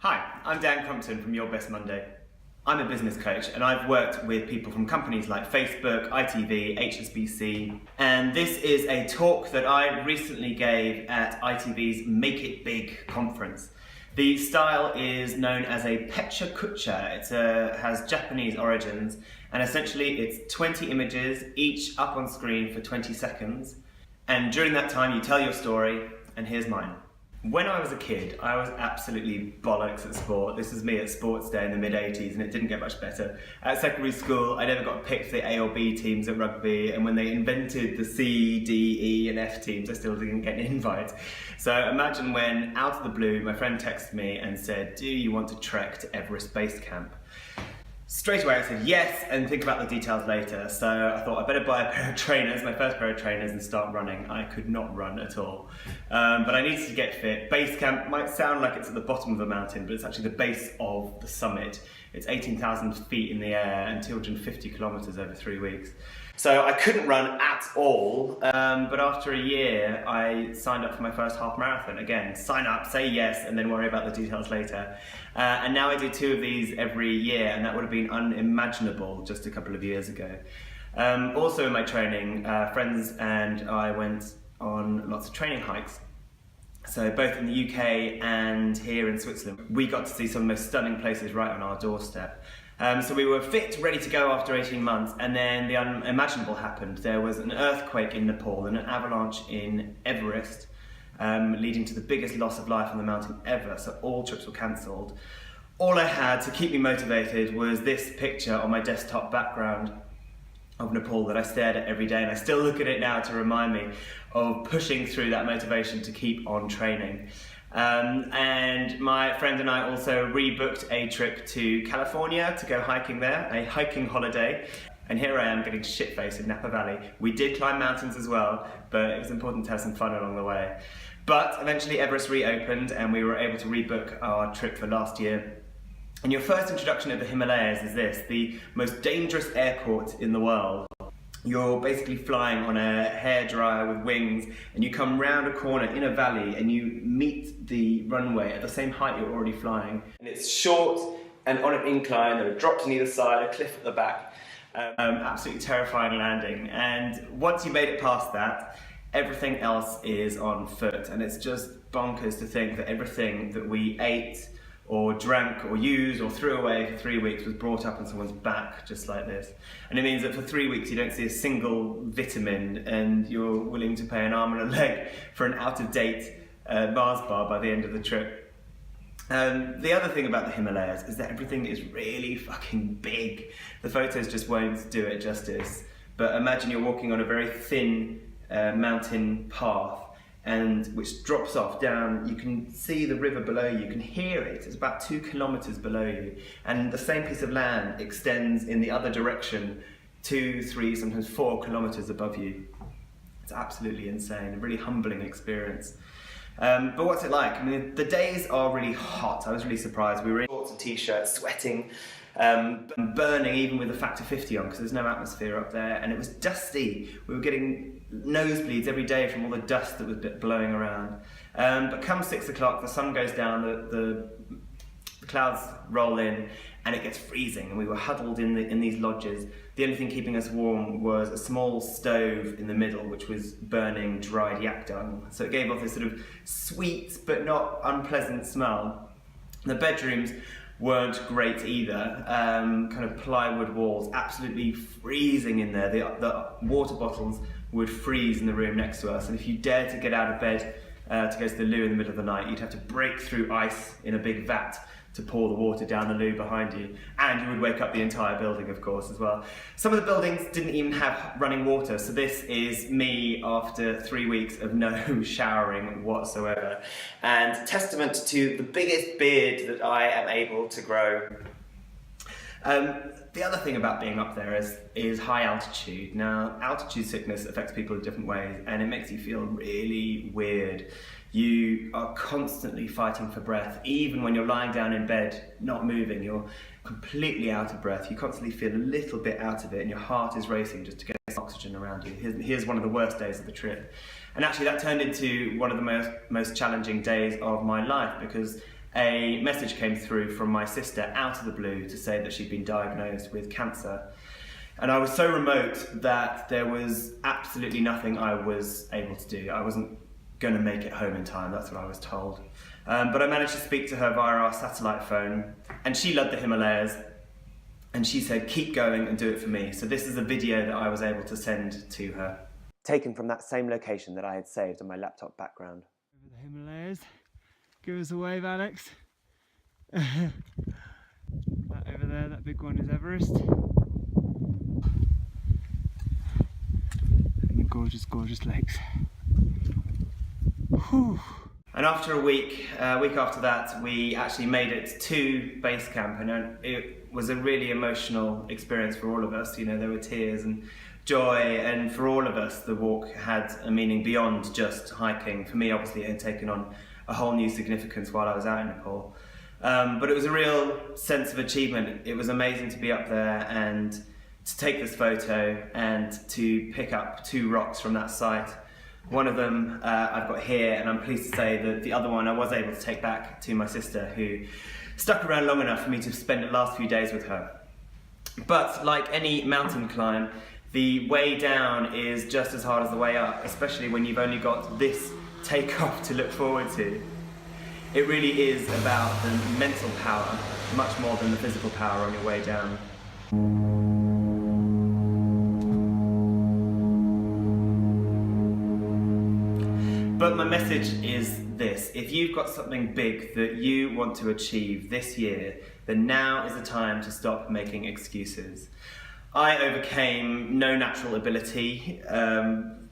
Hi, I'm Dan Crumpton from Your Best Monday. I'm a business coach and I've worked with people from companies like Facebook, ITV, HSBC, and this is a talk that I recently gave at ITV's Make It Big conference. The style is known as a PECHA KUCHA. It has Japanese origins, and essentially it's 20 images, each up on screen for 20 seconds, and during that time you tell your story, and here's mine. When I was a kid, I was absolutely bollocks at sport. This was me at sports day in the mid-80s, and it didn't get much better. At secondary school, I never got picked for the A or B teams at rugby, and when they invented the C, D, E and F teams, I still didn't get an invite. So imagine when, out of the blue, my friend texted me and said, "Do you want to trek to Everest Base Camp?" Straight away I said yes, and think about the details later. So I thought I'd better buy a pair of trainers, my first pair of trainers, and start running. I could not run at all, but I needed to get fit. Base camp might sound like it's at the bottom of a mountain, but it's actually the base of the summit. It's 18,000 feet in the air and 250 kilometers over 3 weeks. So I couldn't run at all, but after a year I signed up for my first half marathon. Again, sign up, say yes, and then worry about the details later. And now I do 2 of these every year, and that would have been unimaginable just a couple of years ago. Also in my training, friends and I went on lots of training hikes. So both in the UK and here in Switzerland, we got to see some of the most stunning places right on our doorstep. So we were fit, ready to go after 18 months, and then the unimaginable happened. There was an earthquake in Nepal and an avalanche in Everest, leading to the biggest loss of life on the mountain ever, so all trips were cancelled. All I had to keep me motivated was this picture on my desktop background of Nepal that I stared at every day, and I still look at it now to remind me of pushing through that motivation to keep on training. And my friend and I also rebooked a trip to California to go hiking there, a hiking holiday. And here I am getting shit-faced in Napa Valley. We did climb mountains as well, but it was important to have some fun along the way. But eventually Everest reopened and we were able to rebook our trip for last year. And your first introduction of the Himalayas is this: the most dangerous airport in the world. You're basically flying on a hairdryer with wings, and you come round a corner in a valley and you meet the runway at the same height you're already flying. And it's short and on an incline, there are drops on either side, a cliff at the back. Absolutely terrifying landing. And once you made it past that, everything else is on foot. And it's just bonkers to think that everything that we ate or drank or used or threw away for 3 weeks was brought up on someone's back just like this. And it means that for 3 weeks you don't see a single vitamin, and you're willing to pay an arm and a leg for an out-of-date Mars bar by the end of the trip. The other thing about the Himalayas is that everything is really fucking big. The photos just won't do it justice, but imagine you're walking on a very thin mountain path, and which drops off down. You can see the river below you, you can hear it. It's about 2 kilometers below you, and the same piece of land extends in the other direction 2, 3, sometimes 4 kilometers above you. It's absolutely insane, a really humbling experience. But what's it like? I mean, the days are really hot. I was really surprised. We were in shorts and t-shirts, sweating, burning even with a factor 50 on because there's no atmosphere up there, and it was dusty. We were getting nosebleeds every day from all the dust that was blowing around. But come 6 o'clock, the sun goes down, the clouds roll in, and it gets freezing, and we were huddled in these lodges. The only thing keeping us warm was a small stove in the middle, which was burning dried yak dung. So it gave off this sort of sweet but not unpleasant smell. The bedrooms weren't great either, kind of plywood walls, absolutely freezing in there. The water bottles would freeze in the room next to us, and if you dared to get out of bed to go to the loo in the middle of the night, you'd have to break through ice in a big vat to pour the water down the loo behind you, and you would wake up the entire building, of course, as well. Some of the buildings didn't even have running water, so this is me after 3 weeks of no showering whatsoever, and testament to the biggest beard that I am able to grow. The other thing about being up there is high altitude. Now, altitude sickness affects people in different ways, and it makes you feel really weird. You are constantly fighting for breath. Even when you're lying down in bed, not moving, you're completely out of breath. You constantly feel a little bit out of it, and your heart is racing just to get oxygen around you. Here's one of the worst days of the trip. And actually that turned into one of the most challenging days of my life, because a message came through from my sister out of the blue to say that she'd been diagnosed with cancer. And I was so remote that there was absolutely nothing I was able to do. I wasn't going to make it home in time, that's what I was told. But I managed to speak to her via our satellite phone, and she loved the Himalayas, and she said, keep going and do it for me. So this is a video that I was able to send to her. Taken from that same location that I had saved on my laptop background. Over the Himalayas. Give us a wave, Alex. That over there, that big one is Everest. And the gorgeous, gorgeous lakes. Whew. And after a week after that, we actually made it to base camp, and it was a really emotional experience for all of us. You know, there were tears and joy, and for all of us, the walk had a meaning beyond just hiking. For me, obviously, it had taken on a whole new significance while I was out in Nepal. But it was a real sense of achievement. It was amazing to be up there and to take this photo and to pick up 2 rocks from that site. One of them I've got here, and I'm pleased to say that the other one I was able to take back to my sister, who stuck around long enough for me to spend the last few days with her. But like any mountain climb, the way down is just as hard as the way up, especially when you've only got this takeoff to look forward to. It really is about the mental power, much more than the physical power on your way down. But my message is this: if you've got something big that you want to achieve this year, then now is the time to stop making excuses. I overcame no natural ability,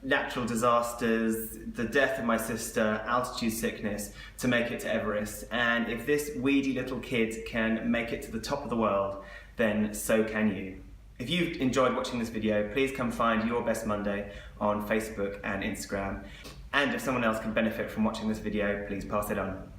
natural disasters, the death of my sister, altitude sickness, to make it to Everest. And if this weedy little kid can make it to the top of the world, then so can you. If you've enjoyed watching this video, please come find Your Best Monday on Facebook and Instagram. And if someone else can benefit from watching this video, please pass it on.